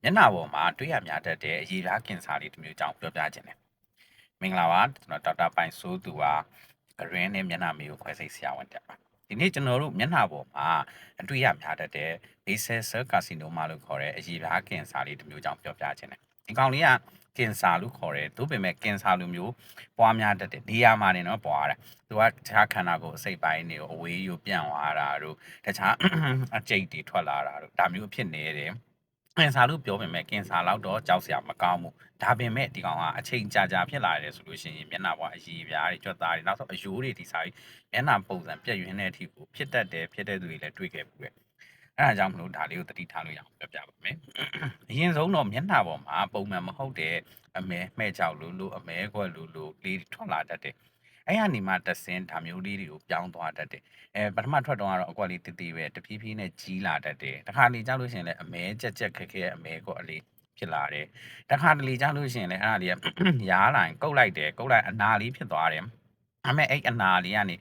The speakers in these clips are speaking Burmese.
မျက်နှာပေါ်မှာတွေ့ရများတတ်တဲ့အရေပြားကင်ဆာလေးတစ်မျိုးအကြောင်းပြောပြခြင်းတယ်။မင်္ဂလာပါကျွန်တော်ဒေါက်တာပိုင်စိုးသူပါဂရင်းနဲ့မျက်နှာမေကိုခွဲစိတ်ဆရာဝန်တက်ပါဒီနေ့ကျွန်တော်တို့မျက်နှာပေါ်မှာအတွေ့ရများတတ်တဲ့ basal cell carcinoma လို့ခေါ်တဲ့အရေပြားကင်ဆာလေးတစ်မျိုးအကြောင်းပြောပြခြင်းတယ်။ဒီကောင်လေးကကင်ဆာလို့ခေါ်တယ်။သို့ပေမဲ့ကင်ဆာလိုမျိုးပွားများတတ်တဲ့နေရာမှာနေတော့ပွားရတယ်။သူကတခြားခန္ဓာကိုယ်အစိတ်ပိုင်းတွေကိုအဝေးယူပြန့်သွားတာတို့တခြားအကျိတ်တွေထွက်လာတာတို့ဒါမျိုးဖြစ်နေတယ်။ကင်ဆာလို့ပြောပေမဲ့ကင်ဆာလောက်တော့ကြောက်စရာမကောင်းဘူး။ဒါပေမဲ့ဒီကောင်ကအချိန်ကြာဖြစ်လာတယ်ဆိုလို့ရှိရင်မျက်နှာပေါ်အရေပြားတွေကြွက်သားတွေနောက်ဆုံးအယိုးတွေဒီစားမျက်နှာပုံစံပြည့်ရင်းတဲ့အထိကိုဖြစ်တတ်တယ်ဖြစ်တဲ့သူတွေလည်းတွေ့ခဲ့ဘူးပဲ။အဲဒါကြောင့်မလို့ဒါလေးကိုသတိထားလို့ရအောင်ပြောပြပါမယ်။အရင်ဆုံးတော့မျက်နှာပေါ်မှာပုံမှန်မဟုတ်တဲ့အမဲမှဲ့ကြောက်လို့အမဲခွက်လို့လေးထွက်လာတတ်တယ်။အဲ့ကနေမှတဆင်းဒါမျိုးလေးတွေကိုပြောင်းသွားတတ်တယ်။ပထမထွက်တော့ကတော့အကွက်လေးတည်တည်ပဲတဖြည်းဖြည်းနဲ့ကြီးလာတတ်တယ်။တခါလေကြောက်လို့ရှိရင်လည်းအမဲကြက်ခက်အမဲခွက်အလေးဖြစ်လာတယ်။တခါတလေကြောက်လို့ရှိရင်လည်းအဲ့ဒါလေးကရားလာရင်ကုတ်လိုက်အနာလေးဖြစ်သွားတယ်။အမေအဲ့အနာလေးကနေ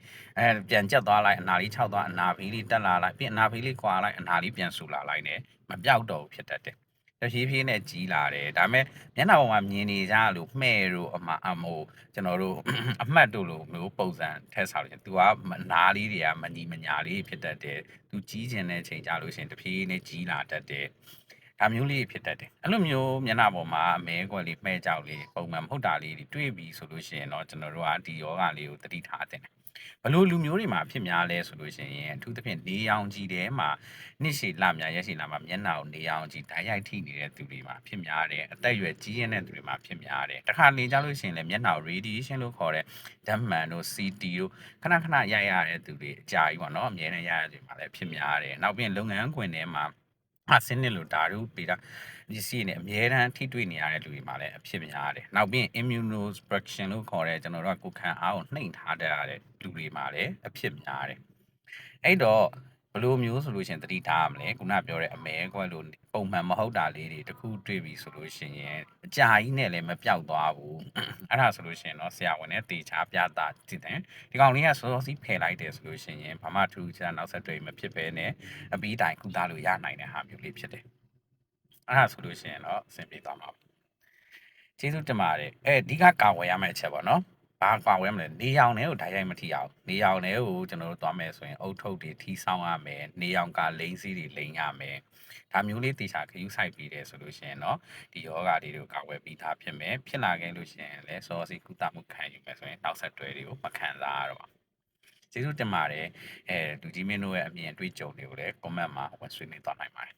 ပြန်ကျက်သွားလိုက်အနာလေးခြောက်သွားအနာဖေးလေးတက်လာလိုက်ပြီးအနာဖေးလေးကွာလိုက်အနာလေးပြန်ဆူလာလိုက်နဲ့မပြောက်တော့ဘူးဖြစ်တတ်တယ်။တဖြည်းဖြည်းနဲ့ကြီးလာတယ်ဒါပေမဲ့မျက်နှာပေါ်မှာမြင်နေကြလို့မှဲ့တို့ကျွန်တော်တို့အမှတ်တို့လိုမျိုးပုံစံထက်စားလို့သူကနားလေးတွေကမညီမညာလေးဖြစ်တတ်တယ်သူကြီးကျင်တဲ့အချိန်ကြလို့ရှိရင်တဖြည်းဖြည်းနဲ့ကြီးလာတတ်တယ်ဒါမျိုးလေးဖြစ်တတ်တယ်အဲ့လိုမျိုးမျက်နှာပေါ်မှာအမဲကွက်လေးမှဲ့ကြောက်လေးပုံမှန်မဟုတ်တာလေးတွေတွေ့ပြီဆိုလို့ရှိရင်တော့ကျွန်တော်တို့ကဒီယောဂလေးကိုသတိထားသင့်တယ်ဘလို့လူမျိုးတွေမှာဖြစ်များလဲဆိုလို့ရှိရင်အထူးသဖြင့်နေရောင်ခြည်ထဲမှာနှစ်ရှည်လများရက်ရှည်လမှာမျက်နှာကိုနေရောင်ခြည်ဓာတ်ရိုက်ထိနေတဲ့သူတွေမှာဖြစ်များတယ်အသက်အရွယ်ကြီးရတဲ့သူတွေမှာဖြစ်များတယ်တခါနေကြလို့ရှိရင်လည်းမျက်နှာကို radiation လို့ခေါ်တဲ့ဓာတ်မှန်တို့ CT တို့ခဏရိုက်ရတဲ့သူတွေအကြာကြီးပေါ့နော်အများနဲ့ရရတဲ့သူတွေမှာလည်းဖြစ်များတယ်နောက်ပြီးလုပ်ငန်းခွင်ထဲမှာစနစ်လို့ဓာတုပေတာပစ္စည်းနဲ့အများတန်းထိတွေ့နေရတဲ့လူတွေမှာလည်းအဖြစ်များတယ်။နောက်ပြီး immunosuppression လို့ခေါ်တဲ့ကျွန်တော်တို့ကကိုယ်ခံအားကိုနှိမ်ထားတတ်ရတဲ့လူတွေမှာလည်းအဖြစ်များတယ်။အဲ့တော့ဘလိုမျိုးဆိုလို့ရှိရင်သတိထားရမလဲခုနပြောတဲ့အမဲခွက်လို့ပုံမှန်မဟုတ်တာလေးတွေတခုတွေ့ပြီဆိုလို့ရှိရင်အကြာကြီးနဲ့လည်းမပြောက်သွားဘူးအဲ့ဒါဆိုလို့ရှိရင်တော့ဆရာဝန်နဲ့တေချာပြတာကြည့်တယ်ဒီကောင်လေးကစောစောစီးဖယ်လိုက်တယ်ဆိုလို့ရှိရင်ဘာမှထူးခြားနောက်ဆက်တွဲမဖြစ်ဘဲနဲ့အပြီးတိုင်ကုသလို့ရနိုင်တဲ့ဟာမျိုးလေးဖြစ်တယ်အဲ့ဒါဆိုလို့ရှိရင်တော့အဆင်ပြေသွားမှာပါကျေးဇူးတင်ပါတယ်အဓိကကာဝယ်ရမယ့်အချက်ပေါ့နော်ဘာကာဝယ်မလဲနေရောင်တွေကိုဓာတ်ရိုက်မထိအောင်နေရောင်တွေကိုကျွန်တော်တို့သွားမယ်ဆိုရင်အုတ်ထုတ်တွေထိဆောင်ရမယ်နေရောင်ကလိမ့်စီးတွေလိမ့်ရမယ်ဒါမျိုးလေးတေချာခရူးဆိုင်ပြီးတယ်ဆိုလို့ရှိရင်တော့ဒီယောဂတွေတို့ကာဝယ်ပြီးသားဖြစ်မယ်ဖြစ်လာခဲ့လို့ရှိရင်လည်းစောစီကုသမှုခံယူမယ်ဆိုရင်နောက်ဆက်တွဲတွေကိုမခံစားရတော့ပါကျေးဇူးတင်ပါတယ်လူကြီးမင်းတို့ရဲ့အမြင်အတွေ့အကြုံတွေကိုလည်း comment မှာဝင်ဆွေးနွေးသွားနိုင်ပါတယ်